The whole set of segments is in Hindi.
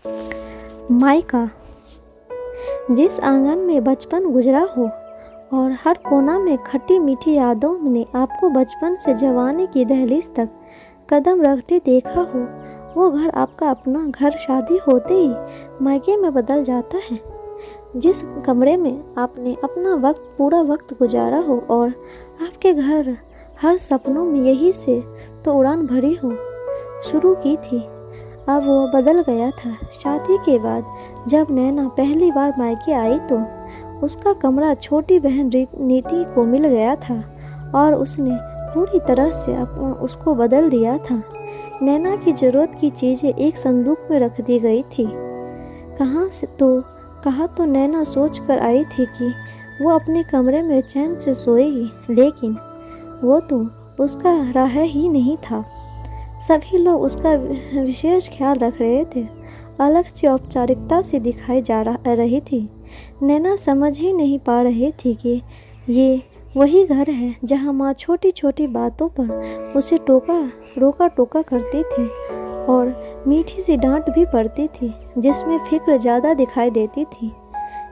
मायका। जिस आंगन में बचपन गुजरा हो और हर कोना में खट्टी मीठी यादों ने आपको बचपन से जवानी की दहलीज तक कदम रखते देखा हो, वो घर आपका अपना घर शादी होते ही मायके में बदल जाता है। जिस कमरे में आपने अपना पूरा वक्त गुजारा हो और आपके घर हर सपनों में यही से तो उड़ान भरी हो शुरू की थी, अब वो बदल गया था। शादी के बाद जब नैना पहली बार मायके आई तो उसका कमरा छोटी बहन नीति को मिल गया था और उसने पूरी तरह से उसको बदल दिया था। नैना की ज़रूरत की चीज़ें एक संदूक में रख दी गई थी। कहा तो नैना सोच कर आई थी कि वो अपने कमरे में चैन से सोएगी, लेकिन वो तो उसका राह ही नहीं था। सभी लोग उसका विशेष ख्याल रख रहे थे। अलग सी औपचारिकता से दिखाई जा रही थी। नैना समझ ही नहीं पा रही थी कि ये वही घर है जहाँ माँ छोटी छोटी बातों पर उसे रोका टोका करती थी और मीठी सी डांट भी पड़ती थी, जिसमें फिक्र ज़्यादा दिखाई देती थी।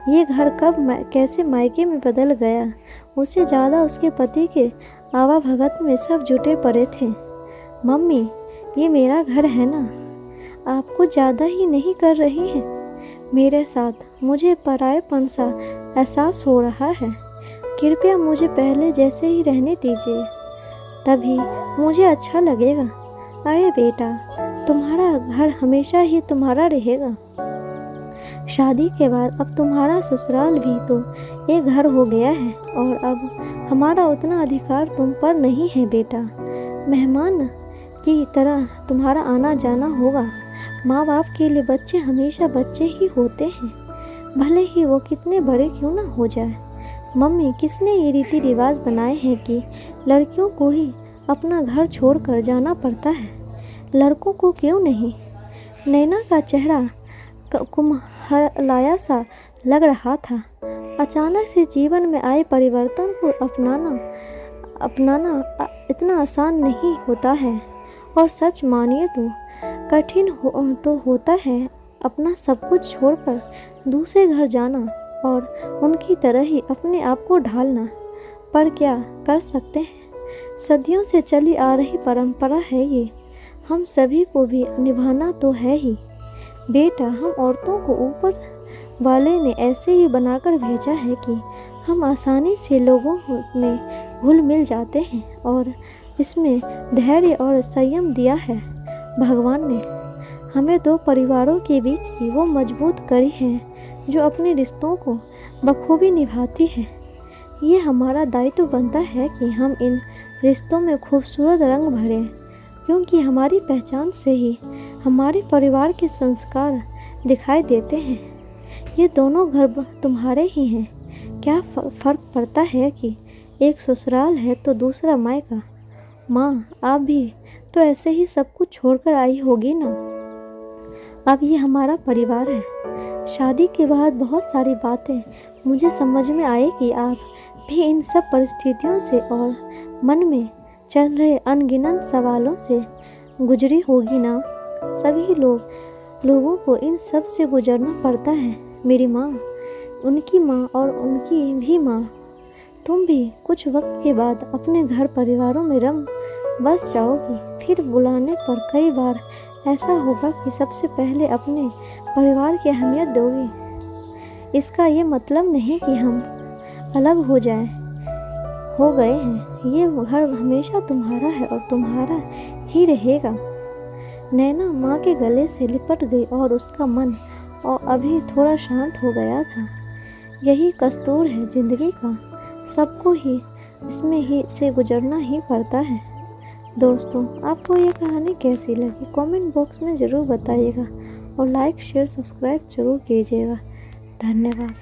ये घर कब कैसे मायके में बदल गया, उससे ज़्यादा उसके पति के आवाभगत में सब जुटे पड़े थे। मम्मी, ये मेरा घर है ना, आपको ज़्यादा ही नहीं कर रही है मेरे साथ? मुझे परायेपन सा एहसास हो रहा है। कृपया मुझे पहले जैसे ही रहने दीजिए, तभी मुझे अच्छा लगेगा। अरे बेटा, तुम्हारा घर हमेशा ही तुम्हारा रहेगा। शादी के बाद अब तुम्हारा ससुराल भी तो एक घर हो गया है और अब हमारा उतना अधिकार तुम पर नहीं है बेटा। मेहमान की तरह तुम्हारा आना जाना होगा। माँ बाप के लिए बच्चे हमेशा बच्चे ही होते हैं, भले ही वो कितने बड़े क्यों ना हो जाए। मम्मी, किसने ये रीति रिवाज बनाए हैं कि लड़कियों को ही अपना घर छोड़कर जाना पड़ता है, लड़कों को क्यों नहीं? नैना का चेहरा कुम्हलाया सा लग रहा था। अचानक से जीवन में आए परिवर्तन को अपनाना इतना आसान नहीं होता है, और सच मानिए तो कठिन होता है अपना सब कुछ छोड़कर दूसरे घर जाना और उनकी तरह ही अपने आप को ढालना। पर क्या कर सकते हैं, सदियों से चली आ रही परंपरा है ये, हम सभी को भी निभाना तो है ही। बेटा, हम औरतों को ऊपर वाले ने ऐसे ही बनाकर भेजा है कि हम आसानी से लोगों में घुल मिल जाते हैं, और इसमें धैर्य और संयम दिया है भगवान ने हमें। दो परिवारों के बीच की वो मजबूत कड़ी है जो अपने रिश्तों को बखूबी निभाती है। ये हमारा दायित्व बनता है कि हम इन रिश्तों में खूबसूरत रंग भरें, क्योंकि हमारी पहचान से ही हमारे परिवार के संस्कार दिखाई देते हैं। ये दोनों घर तुम्हारे ही हैं। क्या फ़र्क पड़ता है कि एक ससुराल है तो दूसरा मायका? माँ, आप भी तो ऐसे ही सब कुछ छोड़कर आई होगी ना। अब ये हमारा परिवार है। शादी के बाद बहुत सारी बातें मुझे समझ में आए कि आप भी इन सब परिस्थितियों से और मन में चल रहे अनगिनत सवालों से गुजरी होगी ना। सभी लोगों को इन सब से गुजरना पड़ता है। मेरी माँ, उनकी माँ और उनकी भी माँ। तुम भी कुछ वक्त के बाद अपने घर परिवारों में बस जाओगी। फिर बुलाने पर कई बार ऐसा होगा कि सबसे पहले अपने परिवार की अहमियत दोगी। इसका ये मतलब नहीं कि हम अलग हो गए हैं। ये घर हमेशा तुम्हारा है और तुम्हारा ही रहेगा। नैना माँ के गले से लिपट गई और उसका मन और अभी थोड़ा शांत हो गया था। यही कस्तूर है जिंदगी का, सबको ही इसमें ही से गुजरना ही पड़ता है। दोस्तों, आपको ये कहानी कैसी लगी कमेंट बॉक्स में ज़रूर बताइएगा और लाइक शेयर सब्सक्राइब ज़रूर कीजिएगा। धन्यवाद।